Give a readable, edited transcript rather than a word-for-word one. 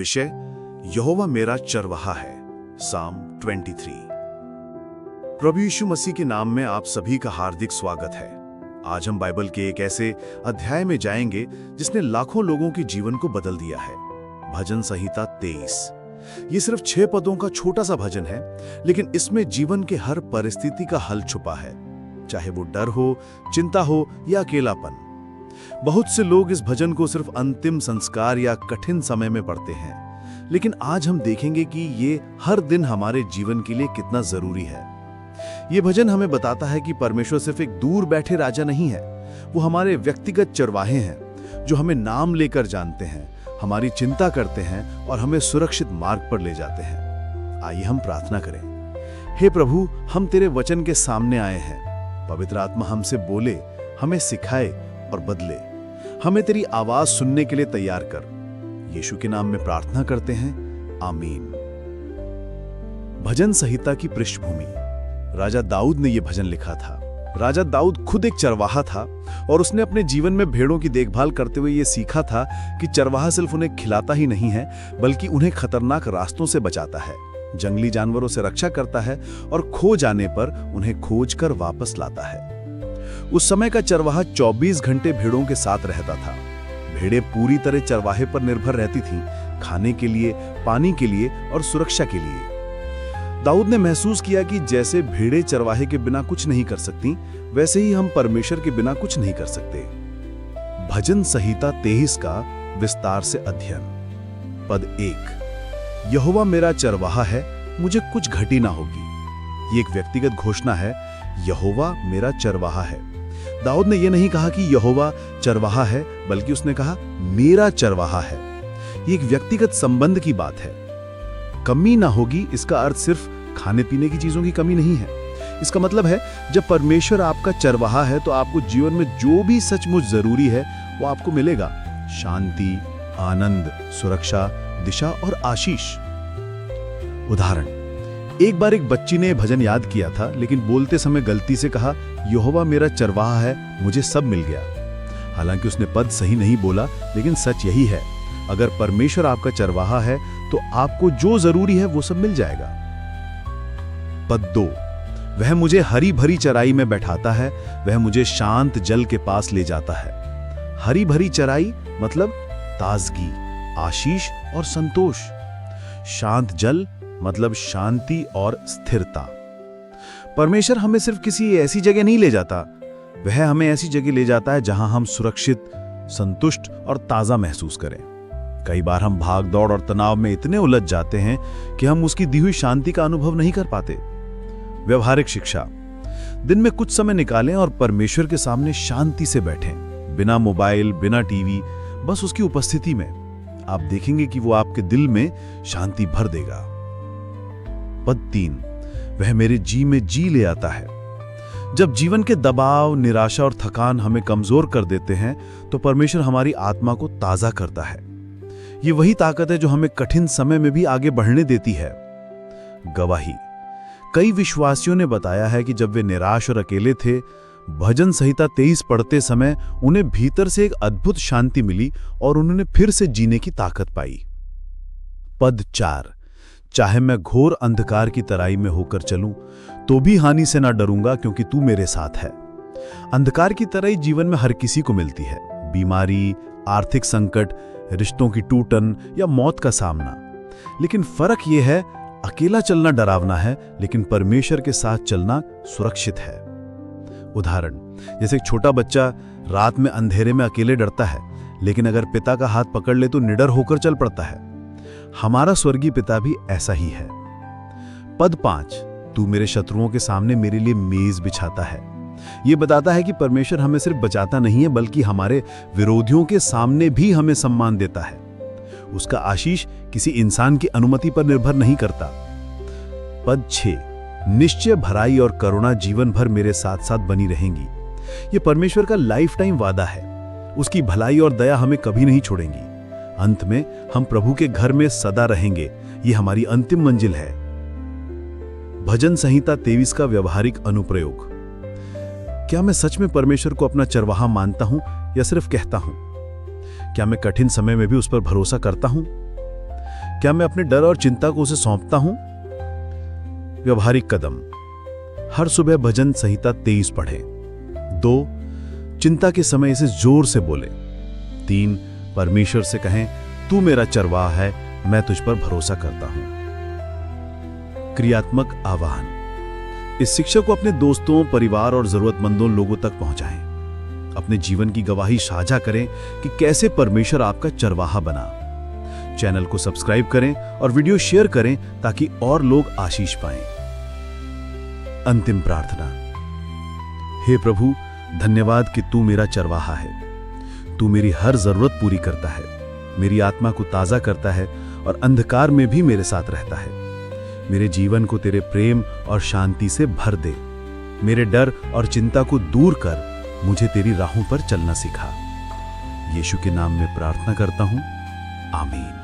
विषय यहोवा मेरा चरवाहा है, साम 23। प्रभु यीशु मसीह के नाम में आप सभी का हार्दिक स्वागत है। आज हम बाइबल के एक ऐसे अध्याय में जाएंगे जिसने लाखों लोगों के जीवन को बदल दिया है। भजन संहिता 23। ये सिर्फ 6 पदों का छोटा सा भजन है, लेकिन इसमें जीवन के हर परिस्थिति का हल छुपा है, चाहे वो डर हो, चिंता हो या अकेलापन। बहुत से लोग इस भजन को सिर्फ अंतिम संस्कार या कठिन समय में पढ़ते हैं, लेकिन आज हम देखेंगे कि ये हर दिन हमारे जीवन के लिए कितना जरूरी है। ये भजन हमें बताता है कि परमेश्वर सिर्फ एक दूर बैठे राजा नहीं है, वो हमारे व्यक्तिगत चरवाहे हैं जो हमें नाम लेकर जानते हैं, हमारी चिंता करते हैं और हमें सुरक्षित मार्ग पर ले जाते हैं। आइए हम प्रार्थना करें। हे प्रभु, हम तेरे वचन के सामने आए हैं। पवित्र आत्मा हमसे बोले, हमें सिखाए और बदले। हमें तेरी आवाज सुनने के लिए तैयार कर। यीशु के नाम में प्रार्थना करते हैं, आमीन। भजन संहिता की पृष्ठभूमि। राजा दाऊद ने यह भजन लिखा था। राजा दाऊद खुद एक चरवाहा था और उसने अपने जीवन में भेड़ों की देखभाल करते हुए यह सीखा था कि चरवाहा सिर्फ उन्हें खिलाता ही नहीं है, बल्कि उन्हें खतरनाक रास्तों से बचाता है, जंगली जानवरों से रक्षा करता है और खो जाने पर उन्हें खोज कर वापस लाता है। उस समय का चरवाहा 24 घंटे भेड़ों के साथ रहता था। भेड़ें पूरी तरह चरवाहे पर निर्भर रहती थीं, खाने के लिए, पानी के लिए और सुरक्षा के लिए। दाऊद ने महसूस किया कि जैसे भेड़ें चरवाहे के बिना कुछ नहीं कर सकती, वैसे ही हम परमेश्वर के बिना कुछ नहीं कर सकते। भजन संहिता 23 का विस्तार से अध्ययन। पद 1। यहोवा मेरा चरवाहा है, मुझे कुछ घटी ना होगी। ये एक व्यक्तिगत घोषणा है, यहोवा मेरा चरवाहा है। दाऊद ने यह नहीं कहा कि यहोवा चरवाहा है, बल्कि उसने कहा मेरा चरवाहा है। ये एक व्यक्तिगत संबंध की बात है। कमी ना होगी, इसका अर्थ सिर्फ खाने पीने की चीजों की कमी नहीं है। इसका मतलब है जब परमेश्वर आपका चरवाहा है तो आपको जीवन में जो भी सचमुच जरूरी है वो आपको मिलेगा। शांति, आनंद, सुरक्षा, दिशा और आशीष। उदाहरण, एक बार एक बच्ची ने भजन याद किया था, लेकिन बोलते समय गलती से कहा यहोवा मेरा चरवाहा है, मुझे सब मिल गया। हालांकि उसने पद सही नहीं बोला, लेकिन सच यही है, अगर परमेश्वर आपका चरवाहा है तो आपको जो जरूरी है वो सब मिल जाएगा। पद 2। वह मुझे हरी भरी चराई में बैठाता है, वह मुझे शांत जल के पास ले जाता है। हरी भरी चराई मतलब ताजगी, आशीष और संतोष। शांत जल मतलब शांति और स्थिरता। परमेश्वर हमें सिर्फ किसी ऐसी जगह नहीं ले जाता, वह हमें ऐसी जगह ले जाता है जहां हम सुरक्षित, संतुष्ट और ताजा महसूस करें। कई बार हम भाग दौड़ और तनाव में इतने उलझ जाते हैं कि हम उसकी दी हुई शांति का अनुभव नहीं कर पाते। व्यवहारिक शिक्षा। दिन में कुछ समय निकालें और परमेश्वर के सामने शांति से बैठें, बिना मोबाइल, बिना टीवी, बस उसकी उपस्थिति में। आप देखेंगे कि वो आपके दिल में शांति भर देगा। पद 3। वह मेरे जी में जी ले आता है। जब जीवन के दबाव, निराशा और थकान हमें कमजोर कर देते हैं तो परमेश्वर हमारी आत्मा को ताजा करता है। ये वही ताकत है जो हमें कठिन समय में भी आगे बढ़ने देती है। गवाही। कई विश्वासियों ने बताया है कि जब वे निराश और अकेले थे, भजन संहिता 23 पढ़ते समय उन्हें भीतर से एक अद्भुत शांति मिली और उन्होंने फिर से जीने की ताकत पाई। पद 4। चाहे मैं घोर अंधकार की तराई में होकर चलूं तो भी हानि से ना डरूंगा, क्योंकि तू मेरे साथ है। अंधकार की तराई जीवन में हर किसी को मिलती है। बीमारी, आर्थिक संकट, रिश्तों की टूटन या मौत का सामना। लेकिन फर्क यह है, अकेला चलना डरावना है, लेकिन परमेश्वर के साथ चलना सुरक्षित है। उदाहरण, जैसे एक छोटा बच्चा रात में अंधेरे में अकेले डरता है, लेकिन अगर पिता का हाथ पकड़ ले तो निडर होकर चल पड़ता है। हमारा स्वर्गीय पिता भी ऐसा ही है। पद 5। तू मेरे शत्रुओं के सामने मेरे लिए मेज बिछाता है। यह बताता है कि परमेश्वर हमें सिर्फ बचाता नहीं है, बल्कि हमारे विरोधियों के सामने भी हमें सम्मान देता है। उसका आशीष किसी इंसान की अनुमति पर निर्भर नहीं करता। पद 6। निश्चय भलाई और करुणा जीवन भर मेरे साथ साथ बनी रहेंगी। यह परमेश्वर का लाइफ टाइम वादा है। उसकी भलाई और दया हमें कभी नहीं छोड़ेंगी। अंत में हम प्रभु के घर में सदा रहेंगे। यह हमारी अंतिम मंजिल है। भजन संहिता 23 का व्यवहारिक अनुप्रयोग। क्या मैं सच में परमेश्वर को अपना चरवाहा मानता हूं या सिर्फ कहता हूं? क्या मैं कठिन समय में भी उस पर भरोसा करता हूं? क्या मैं अपने डर और चिंता को उसे सौंपता हूं? व्यवहारिक कदम। हर सुबह भजन संहिता 23 पढ़ें। 2. चिंता के समय इसे जोर से बोलें। 3. परमेश्वर से कहें, तू मेरा चरवाहा है, मैं तुझ पर भरोसा करता हूं। क्रियात्मक आह्वान। इस शिक्षा को अपने दोस्तों, परिवार और जरूरतमंदों लोगों तक पहुंचाएं। अपने जीवन की गवाही साझा करें कि कैसे परमेश्वर आपका चरवाहा बना। चैनल को सब्सक्राइब करें और वीडियो शेयर करें ताकि और लोग आशीष पाएं। अंतिम प्रार्थना। हे प्रभु, धन्यवाद कि तू मेरा चरवाहा है। तू मेरी हर जरूरत पूरी करता है, मेरी आत्मा को ताजा करता है और अंधकार में भी मेरे साथ रहता है। मेरे जीवन को तेरे प्रेम और शांति से भर दे। मेरे डर और चिंता को दूर कर मुझे तेरी राहों पर चलना सिखा। यीशु के नाम में प्रार्थना करता हूं, आमीन।